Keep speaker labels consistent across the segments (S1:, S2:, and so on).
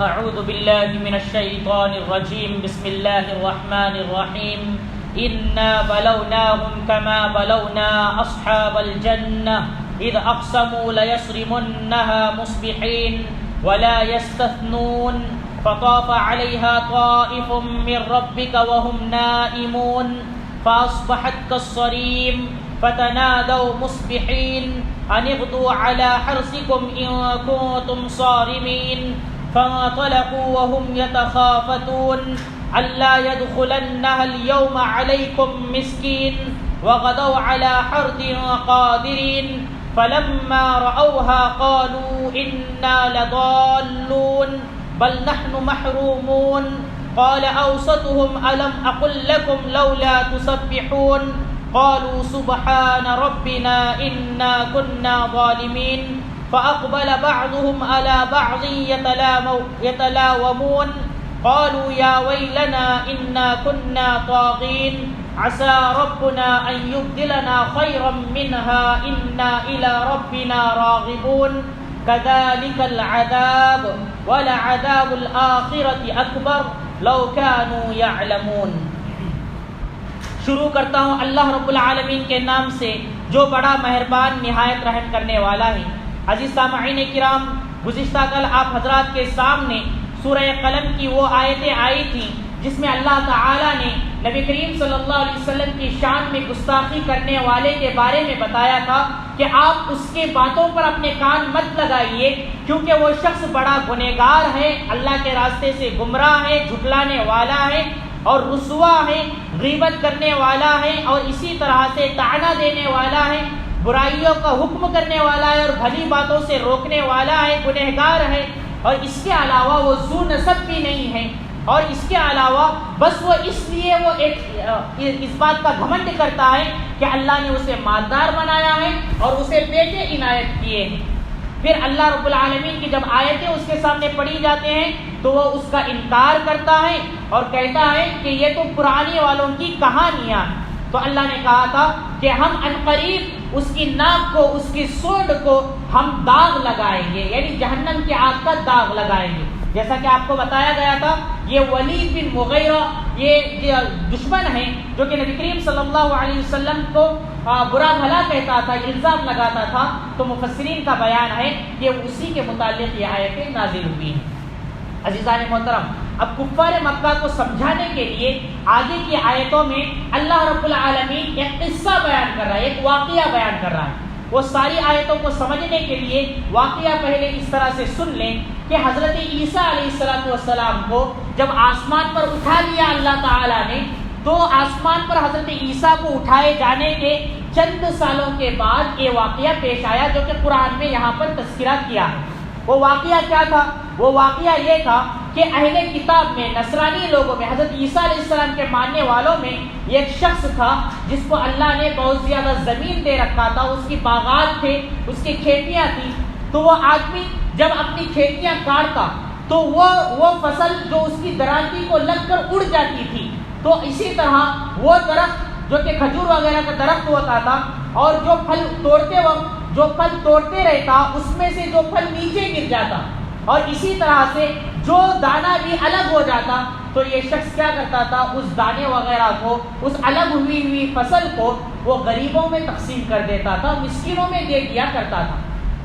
S1: اعوذ باللہ من الشیطان الرجیم بسم اللہ الرحمن الرحیم انا بلوناهم كما بلونا اصحاب الجنة اذ اقسموا ليصرمنها مصبحين ولا يستثنون فطاف عليها طائف من ربك وهم نائمون فاصبحت كالصريم فتنادوا مصبحين ان اغدوا على حرثكم ان كنتم صارمين فانطلقوا وهم يتخافتون ألا يدخلنها اليوم عليكم مسكين وغدوا على حرد قادرين فلما رأوها قالوا إنا لضالون بل نحن محرومون قال أوسطهم ألم أقل لكم لولا تسبحون قالوا سبحان ربنا إنا كنا ظالمين فأقبل بعضهم على بعض يتلاومون قالوا يا ويلنا إنا كنا طاغين عسى ربنا أن يبدلنا خيرا منها إنا إلى ربنا راغبون كذلك العذاب ولعذاب الآخرة أكبر لو كانوا يعلمون. شروع کرتا ہوں اللہ رب العالمین کے نام سے جو بڑا مہربان نہایت رحم کرنے والا ہے. عزیز سامعین کرام، گزشتہ کل آپ حضرات کے سامنے سورہ قلم کی وہ آیتیں آئی تھیں جس میں اللہ تعالیٰ نے نبی کریم صلی اللہ علیہ وسلم کی شان میں گستاخی کرنے والے کے بارے میں بتایا تھا کہ آپ اس کے باتوں پر اپنے کان مت لگائیے، کیونکہ وہ شخص بڑا گنہگار ہے، اللہ کے راستے سے گمراہ ہے، جھٹلانے والا ہے اور رسوا ہے، غیبت کرنے والا ہے اور اسی طرح سے طعنہ دینے والا ہے، برائیوں کا حکم کرنے والا ہے اور بھلی باتوں سے روکنے والا ہے، گنہگار ہے، اور اس کے علاوہ وہ ذو نسب بھی نہیں ہے، اور اس کے علاوہ بس وہ اس لیے وہ اس بات کا گھمنڈ کرتا ہے کہ اللہ نے اسے مالدار بنایا ہے اور اسے بیٹے عنایت کیے ہیں. پھر اللہ رب العالمین کی جب آیتیں اس کے سامنے پڑھی جاتے ہیں تو وہ اس کا انکار کرتا ہے اور کہتا ہے کہ یہ تو پرانے والوں کی کہانیاں ہیں. تو اللہ نے کہا تھا کہ ہم عنقریب اس کی ناک کو، اس کی سونڈ کو ہم داغ لگائیں گے، یعنی جہنم کی آگ کا داغ لگائیں گے. جیسا کہ آپ کو بتایا گیا تھا، یہ ولید بن مغیرہ یہ دشمن ہیں جو کہ نبی کریم صلی اللہ علیہ وسلم کو برا بھلا کہتا تھا، الزام لگاتا تھا. تو مفسرین کا بیان ہے کہ اسی کے متعلق یہ آیتیں نازل ہوئی ہیں. عزیزان محترم، اب کفار مکہ کو سمجھانے کے لیے آگے کی آیتوں میں اللہ رب العالمین ایک قصہ بیان کر رہا ہے، ایک واقعہ بیان کر رہا ہے. وہ ساری آیتوں کو سمجھنے کے لیے واقعہ پہلے اس طرح سے سن لیں کہ حضرت عیسیٰ علیہ السلام کو جب آسمان پر اٹھا لیا اللہ تعالیٰ نے، تو آسمان پر حضرت عیسیٰ کو اٹھائے جانے کے چند سالوں کے بعد یہ واقعہ پیش آیا جو کہ قرآن میں یہاں پر تذکرہ کیا ہے. وہ واقعہ کیا تھا؟ وہ واقعہ یہ تھا کہ اہل کتاب میں، نصرانی لوگوں میں، حضرت عیسیٰ علیہ السلام کے ماننے والوں میں ایک شخص تھا جس کو اللہ نے بہت زیادہ زمین دے رکھا تھا، اس کی باغات تھے، اس کی کھیتیاں تھیں. تو وہ آدمی جب اپنی کھیتیاں کاٹتا تو وہ فصل جو اس کی دراندی کو لگ کر اڑ جاتی تھی. تو اسی طرح وہ درخت جو کہ کھجور وغیرہ کا درخت ہوتا تھا اور جو پھل توڑتے وقت جو پھل توڑتے رہتا اس میں سے جو پھل نیچے گر جاتا، اور اسی طرح سے جو دانہ بھی الگ ہو جاتا تو یہ شخص کیا کرتا تھا، اس دانے وغیرہ کو، اس الگ ہوئی فصل کو وہ غریبوں میں تقسیم کر دیتا تھا، مسکینوں میں دے دیا کرتا تھا.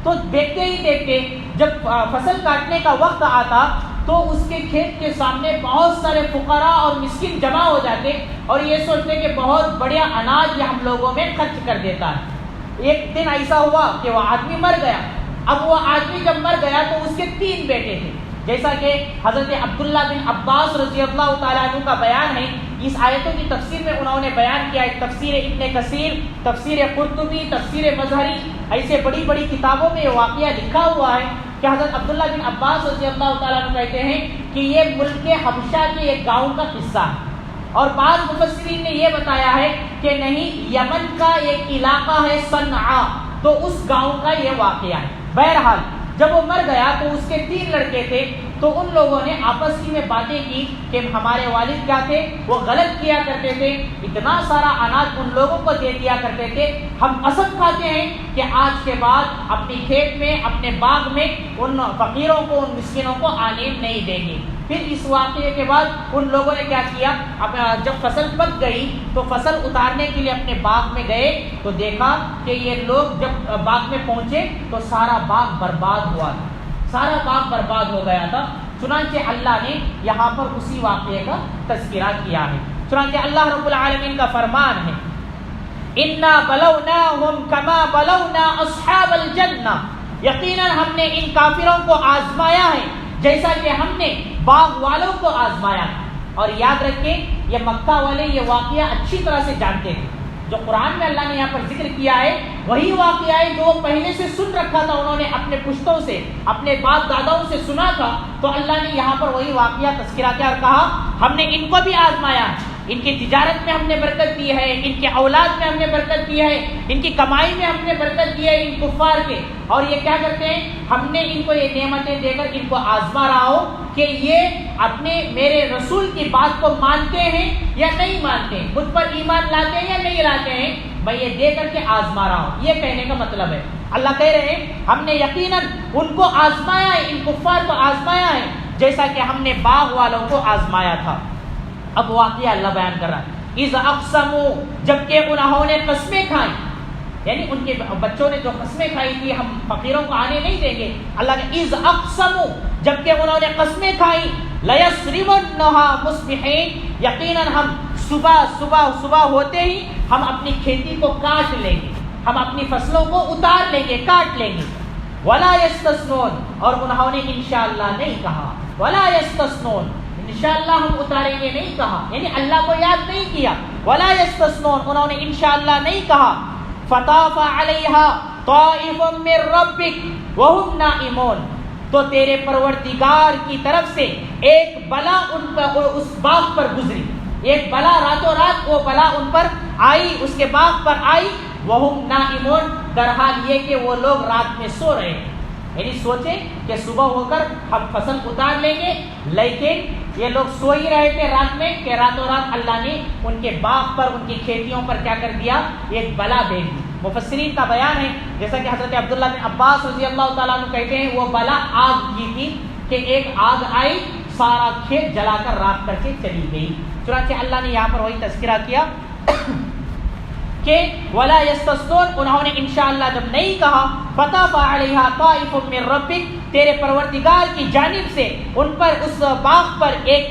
S1: تو دیکھتے ہی دیکھتے جب فصل کاٹنے کا وقت آتا تو اس کے کھیت کے سامنے بہت سارے فقراء اور مسکین جمع ہو جاتے اور یہ سوچتے کہ بہت بڑیا اناج یہ ہم لوگوں میں خرچ کر دیتا ہے. ایک دن ایسا ہوا کہ وہ آدمی مر گیا. اب وہ آدمی جب مر گیا تو اس کے 3 بیٹے تھے، جیسا کہ حضرت عبداللہ بن عباس رضی اللہ تعالیٰ عنہ کا بیان ہے. اس آیتوں کی تفسیر میں انہوں نے بیان کیا ہے، تفسیر ابن کثیر، تفسیر قرطبی، تفسیر مظہری، ایسے بڑی بڑی کتابوں میں یہ واقعہ لکھا ہوا ہے کہ حضرت عبداللہ بن عباس رضی اللہ تعالیٰ عنہ کہتے ہیں کہ یہ ملک حبشہ کے ایک گاؤں کا قصہ ہے. اور بعض مفسرین نے یہ بتایا ہے کہ نہیں، یمن کا ایک علاقہ ہے صنعاء، تو اس گاؤں کا یہ واقعہ ہے. بہرحال جب وہ مر گیا تو اس کے 3 لڑکے تھے، تو ان لوگوں نے آپس ہی میں باتیں کی کہ ہمارے والد کیا تھے، وہ غلط کیا کرتے تھے، اتنا سارا اناج ان لوگوں کو دے دیا کرتے تھے، ہم قسم کھاتے ہیں کہ آج کے بعد اپنی کھیت میں، اپنے باغ میں ان فقیروں کو، ان مسکینوں کو آنے نہیں دیں گے۔ پھر اس واقعے کے بعد ان لوگوں نے کیا کیا، جب فصل پک گئی تو فصل اتارنے کے لیے اپنے باغ میں گئے تو دیکھا کہ یہ لوگ جب باغ میں پہنچے تو سارا باغ برباد ہوا تھا، سارا باغ برباد ہو گیا تھا۔ چنانچہ اللہ نے یہاں پر اسی واقعے کا تذکرہ کیا ہے۔ چنانچہ اللہ رب العالمین کا فرمان ہے، اِنَّا بَلَوْنَاهُمْ كَمَا بَلَوْنَا أَصْحَابَ الْجَنَّةِ، یقیناً ہم نے ان کافروں کو آزمایا ہے جیسا کہ ہم نے باغ والوں کو آزمایا۔ اور یاد رکھیں یہ مکہ والے یہ واقعہ اچھی طرح سے جانتے تھے، جو قرآن میں اللہ نے یہاں پر ذکر کیا ہے وہی واقعہ ہے جو پہلے سے سن رکھا تھا، انہوں نے اپنے پشتوں سے، اپنے باپ داداؤں سے سنا تھا، تو اللہ نے یہاں پر وہی واقعہ تذکرہ کیا اور کہا ہم نے ان کو بھی آزمایا، ان کی تجارت میں ہم نے برکت دی ہے، ان کے اولاد میں ہم نے برکت دی ہے، ان کی کمائی میں ہم نے برکت دی ہے ان کفار کے، اور یہ کیا کرتے ہیں، ہم نے ان کو یہ نعمتیں دے کر ان کو آزما رہا ہو کہ یہ اپنے میرے رسول کی بات کو مانتے ہیں یا نہیں مانتے ہیں، مجھ پر ایمان لاتے ہیں یا نہیں لاتے ہیں، میں یہ دے کر کے آزما رہا ہوں، یہ کہنے کا مطلب ہے۔ اللہ کہہ رہے ہیں ہم نے یقیناً ان کو آزمایا ہے، ان کفار کو آزمایا ہے جیسا کہ ہم نے باغ والوں کو آزمایا تھا۔ اب واقعہ اللہ بیان کر رہا ہے، اذ اقسموا، جبکہ انہوں نے قسمیں کھائیں، یعنی ان کے بچوں نے جو قسمیں کھائی تھی ہم فقیروں کو آنے نہیں دیں گے، اللہ نے اذ اقسموا، جبکہ انہوں نے قسمیں کھائی، لیسرمنها مصبحین، یقیناً ہم صبح ہوتے ہی ہم اپنی کھیتی کو کاٹ لیں گے، ہم اپنی فصلوں کو اتار لیں گے، کاٹ لیں گے، ولا یستثنون، اور انہوں نے انشاءاللہ نہیں کہا، ولا یستثنون، انشاءاللہ ہم اتاریں گے نہیں کہا، یعنی اللہ کو یاد نہیں کیا، ولا یستثنون، انہوں نے انشاءاللہ نہیں کہا، فطاف علیہا طائف من ربک وہم نائمون، تو تیرے پروردگار کی طرف سے ایک بلا ان پر، اس باغ پر گزری، ایک بلا راتوں رات وہ بلا ان پر آئی، اس کے باغ پر آئی، وہم نائمون، در حال یہ کہ وہ لوگ رات میں سو رہے ہیں، یعنی سوچیں کہ صبح ہو کر ہم فصل اتار لیں گے، لیکن یہ لوگ سو ہی رہے تھے رات میں کہ راتوں رات اللہ نے ان کے باغ پر، ان کی کھیتیوں پر کیا کر دیا، ایک بلا بھیج دی۔ مفسرین کا بیان ہے جیسا کہ حضرت عبداللہ بن عباس رضی اللہ تعالیٰ عنہ کہتے ہیں وہ بلا آگ کی تھی کہ ایک آگ آئی سارا کھیت جلا کر راکھ کر کے چلی گئی۔ چنانچہ اللہ نے یہاں پر وہی تذکرہ کیا کہ ولا یستثنون، انہوں نے انشاءاللہ جب نہیں کہا، فطاف علیہا طائف من ربک، تیرے پروردگار کی جانب سے ان پر، اس باغ پر ایک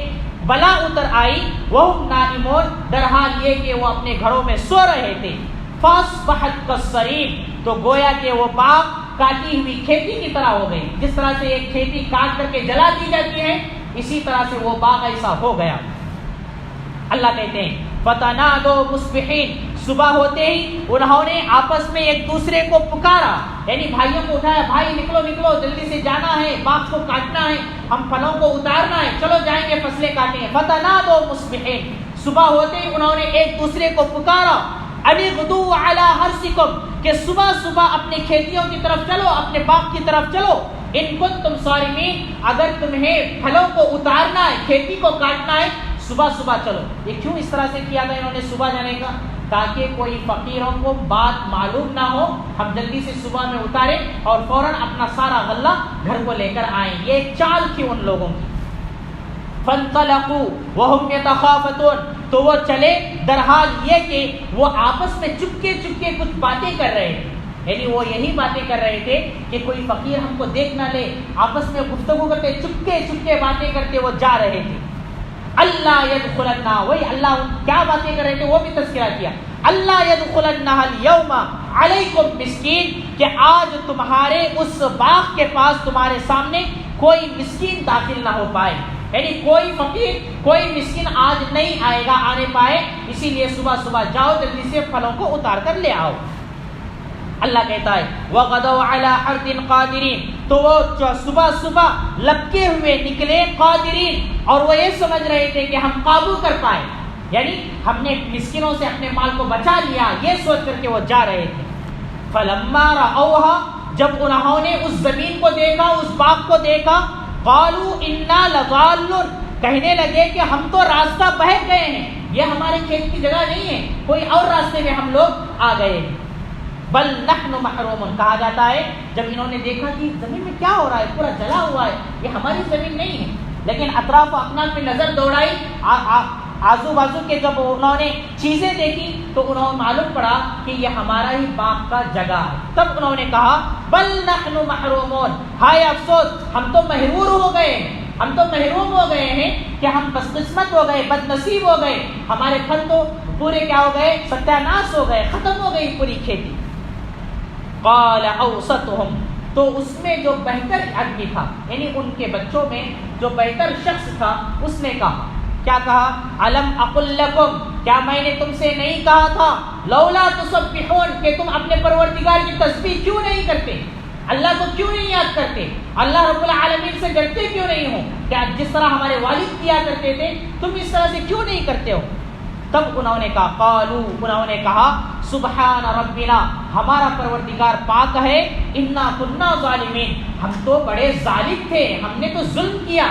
S1: بلا اتر آئی، وہم نائمون، در حال یہ کہ وہ اپنے گھروں میں سو رہے تھے، فاصبحت کالصریم، تو گویا کہ وہ باغ کاٹی ہوئی کھیتی کی طرح ہو گئی، جس طرح سے ایک کھیتی کاٹ کر کے جلا دی جاتی ہے اسی طرح سے وہ باغ ایسا ہو گیا۔ اللہ کہتے ہیں فتنادوا مصبحین، صبح ہوتے ہی انہوں نے آپس میں ایک دوسرے کو پکارا، یعنی بھائیوں کو اٹھایا، بھائی نکلو نکلو، جلدی سے جانا ہے، باغ کو کاٹنا ہے، ہم پھلوں کو اتارنا ہے، چلو جائیں گے فصلیں کاٹیں۔ فتنادوا مصبحین، صبح ہوتے ہی انہوں نے ایک دوسرے کو پکارا، ان اغدوا علی حرثکم، کہ صبح صبح اپنی کھیتیوں کی طرف چلو، اپنے باغ کی طرف چلو، ان کنتم صارمین، اگر تمہیں پھلوں کو اتارنا ہے، کھیتی کو کاٹنا ہے، صبح صبح چلو۔ یہ کیوں اس طرح سے کیا تھا انہوں نے صبح جانے کا؟ تاکہ کوئی فقیروں کو بات معلوم نہ ہو، ہم جلدی سے صبح میں اتاریں اور فوراً اپنا سارا غلہ گھر کو لے کر آئیں، یہ ایک چال تھی ان لوگوں کی۔ فانطلقوا وهم يتخافتون، تو وہ چلے در حال یہ کہ وہ آپس میں چپکے چپکے کچھ باتیں کر رہے تھے، یعنی وہ یہی باتیں کر رہے تھے کہ کوئی فقیر ہم کو دیکھ نہ لے، آپس میں گفتگو کرتے، چپکے چپکے باتیں کرتے وہ جا رہے تھے۔ اللہ یدخلنہ، وہی اللہ کیا باتیں کر رہے تھے وہ بھی تذکرہ کیا، اللہ یدخلنہ اليوم علیکم مسکین، کہ آج تمہارے اس باغ کے پاس، تمہارے سامنے کوئی مسکین داخل نہ ہو پائے، یعنی کوئی فقیر، کوئی مسکین آج نہیں آئے گا، آنے پائے، اسی لیے صبح صبح جاؤ، جلدی سے پھلوں کو اتار کر لے آؤ۔ اللہ کہتا ہے وَغَدَوْا عَلَىٰ حَرْدٍ قَادِرِينَ، تو وہ صبح صبح لپکے ہوئے نکلے، قادرین، اور وہ یہ سمجھ رہے تھے کہ ہم قابو کر پائے، یعنی ہم نے مسکینوں سے اپنے مال کو بچا لیا، یہ سوچ کر کے وہ جا رہے تھے۔ فَلَمَّا رَأَوْهَا، جب انہوں نے اس زمین کو دیکھا، اس باغ کو دیکھا، قالوا انا لضالون، کہنے لگے کہ ہم تو راستہ بہک گئے ہیں، یہ ہمارے کھیت کی جگہ نہیں ہے، کوئی اور راستے میں ہم لوگ آ گئے ہیں۔ بل نحن محرومون، کہا جاتا ہے جب انہوں نے دیکھا کہ زمین میں کیا ہو رہا ہے، پورا جلا ہوا ہے، یہ ہماری زمین نہیں ہے، لیکن اطراف و اکناف میں نظر دوڑائی، آزو بازو کے جب انہوں نے چیزیں دیکھی تو انہوں نے معلوم پڑا کہ یہ ہمارا ہی باغ کا جگہ ہے۔ تب انہوں نے کہا بل نحن محرومون، ہائے افسوس ہم تو محرور ہو گئے ہیں، ہم تو محروم ہو گئے ہیں کہ ہم بد قسمت ہو گئے، بد نصیب ہو گئے، ہمارے پھل تو پورے کیا ہو گئے، ستیہ ناش ہو گئے، ختم ہو گئی پوری کھیتی۔ قال اوسطهم، تو اس میں جو بہتر آدمی تھا، یعنی ان کے بچوں میں جو بہتر شخص تھا، اس نے کہا، کیا کہا، الم اقل لکم، کیا میں نے تم سے نہیں کہا تھا، لولا تسبحون، کہ تم اپنے پروردگار کی تسبیح کیوں نہیں کرتے، اللہ کو کیوں نہیں یاد کرتے، اللہ رب العالمین سے ڈرتے کیوں نہیں ہو، کیا جس طرح ہمارے والد کیا کرتے تھے تم اس طرح سے کیوں نہیں کرتے ہو۔ تب انہوں نے کہا، قالو، انہوں نے کہا، سبحان ربنا، ہمارا پروردگار پاک ہے، انا کنا ظالمین، ہم تو بڑے ظالم تھے، ہم نے تو ظلم کیا،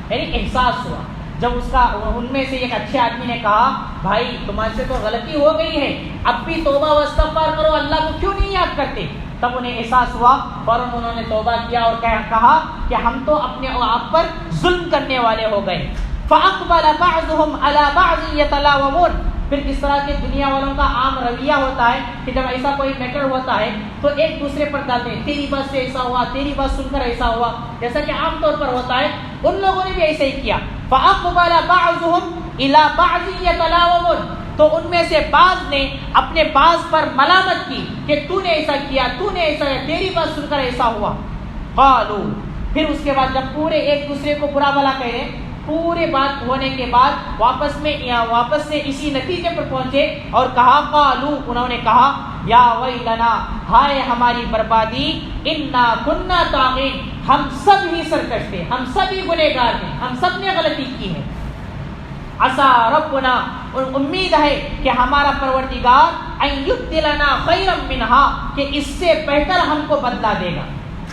S1: یعنی احساس ہوا جب اس کا ان میں سے ایک اچھے آدمی نے کہا، بھائی تمہارے سے تو غلطی ہو گئی ہے، اب بھی توبہ و استغفار کرو، اللہ کو کیوں نہیں یاد کرتے۔ تب انہیں احساس ہوا، فوراً انہوں نے توبہ کیا اور کہا کہ ہم تو اپنے آپ پر ظلم کرنے والے ہو گئے۔ فَأَقْبَلَ بَعْضُهُمْ عَلَى بَعْضٍ يَتَلَاوَمُونَ، پھر کس طرح کے دنیا والوں کا عام رویہ ہوتا ہے کہ جب ایسا کوئی میٹر ہوتا ہے تو ایک دوسرے پر ڈالتے ہیں، تیری بات سے ایسا ہوا، تیری بات سن کر ایسا ہوا، جیسا کہ عام طور پر ہوتا ہے، ان لوگوں نے بھی ایسا ہی کیا۔ فَأَقْبَلَ بَعْضُهُمْ إِلَى بَعْضٍ يَتَلَاوَمُونَ، تو ان میں سے بعض نے اپنے بعض پر ملامت کی کہ تو نے ایسا کیا، تو نے ایسا کیا، تیری بات سن کر ایسا ہوا۔ قالوا، پھر اس کے بعد جب پورے ایک دوسرے کو برا بھلا کہہ رہے، پورے بات ہونے کے بعد واپس سے اسی نتیجے پر پہنچے اور کہا، قالوا، انہوں نے کہا، یا ویلنا، ہائے ہماری بربادی، انا کنا طاغین، ہم سب ہی سرکش تھے، ہم سب ہی گنہگار تھے، ہم سب نے غلطی کی ہے۔ عسى ربنا، امید ہے کہ ہمارا پروردگار ان یبدلنا خیرا منها، کہ اس سے بہتر ہم کو بدلہ دے گا۔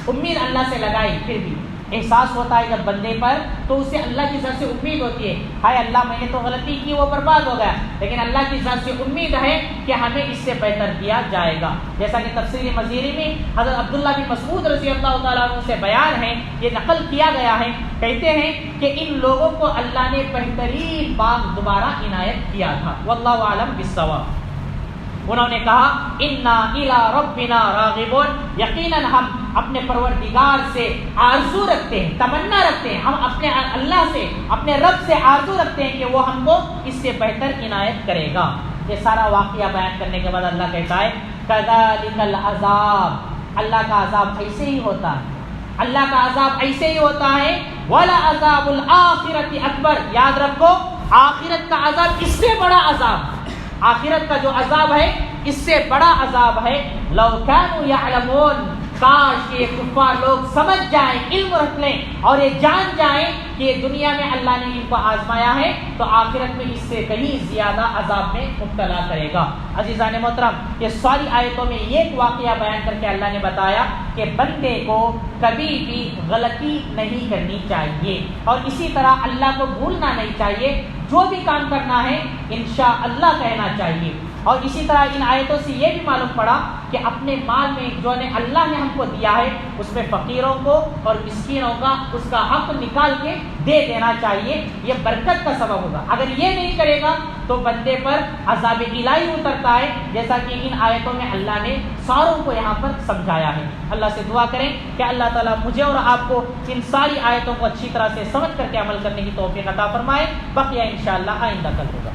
S1: امید اللہ سے لگائی، پھر بھی احساس ہوتا ہے جب بندے پر تو اسے اللہ کی ذات سے امید ہوتی ہے، ہائے اللہ میں نے تو غلطی کی، وہ برباد ہو گیا، لیکن اللہ کی ذات سے امید ہے کہ ہمیں اس سے بہتر دیا جائے گا۔ جیسا کہ تفسیر مزیری میں حضرت عبداللہ بن مسعود رضی اللہ تعالیٰ عنہ سے بیان ہے، یہ نقل کیا گیا ہے، کہتے ہیں کہ ان لوگوں کو اللہ نے بہترین باغ دوبارہ عنایت کیا تھا، واللہ اعلم بالصواب۔ انہوں نے کہا، انا الی ربنا راغبون، یقیناً ہم اپنے پروردگار سے آرزو رکھتے ہیں، تمنا رکھتے ہیں، ہم اپنے اللہ سے، اپنے رب سے آرزو رکھتے ہیں کہ وہ ہم کو اس سے بہتر عنایت کرے گا۔ یہ سارا واقعہ بیان کرنے کے بعد اللہ کہتا ہے، کذالک العذاب، اللہ کا عذاب ایسے ہی ہوتا ہے، اللہ کا عذاب ایسے ہی ہوتا ہے، وَلَعَذَابُ الْآخِرَةِ اکبر، یاد رکھو آخرت کا عذاب اس سے بڑا عذاب، آخرت کا جو عذاب ہے اس سے بڑا عذاب ہے۔ لو كانوا يعلمون، کاش یہ کفار لوگ سمجھ جائیں، علم رکھ لیں اور یہ جان جائیں کہ دنیا میں اللہ نے ان کو آزمایا ہے تو آخرت میں اس سے کہیں زیادہ عذاب میں مبتلا کرے گا۔ عزیزان محترم، یہ ساری آیتوں میں یہ ایک واقعہ بیان کر کے اللہ نے بتایا کہ بندے کو کبھی بھی غلطی نہیں کرنی چاہیے اور اسی طرح اللہ کو بھولنا نہیں چاہیے، جو بھی کام کرنا ہے انشاءاللہ کہنا چاہیے۔ اور اسی طرح ان آیتوں سے یہ بھی معلوم پڑا کہ اپنے مال میں جو نے اللہ نے ہم کو دیا ہے اس میں فقیروں کو اور مسکینوں کا اس کا حق نکال کے دے دینا چاہیے، یہ برکت کا سبب ہوگا۔ اگر یہ نہیں کرے گا تو بندے پر عذاب الہی اترتا ہے، جیسا کہ ان آیتوں میں اللہ نے ساروں کو یہاں پر سمجھایا ہے۔ اللہ سے دعا کریں کہ اللہ تعالیٰ مجھے اور آپ کو ان ساری آیتوں کو اچھی طرح سے سمجھ کر کے عمل کرنے کی توفیق عطا فرمائے۔ بقیہ انشاءاللہ آئندہ کل ہوگا۔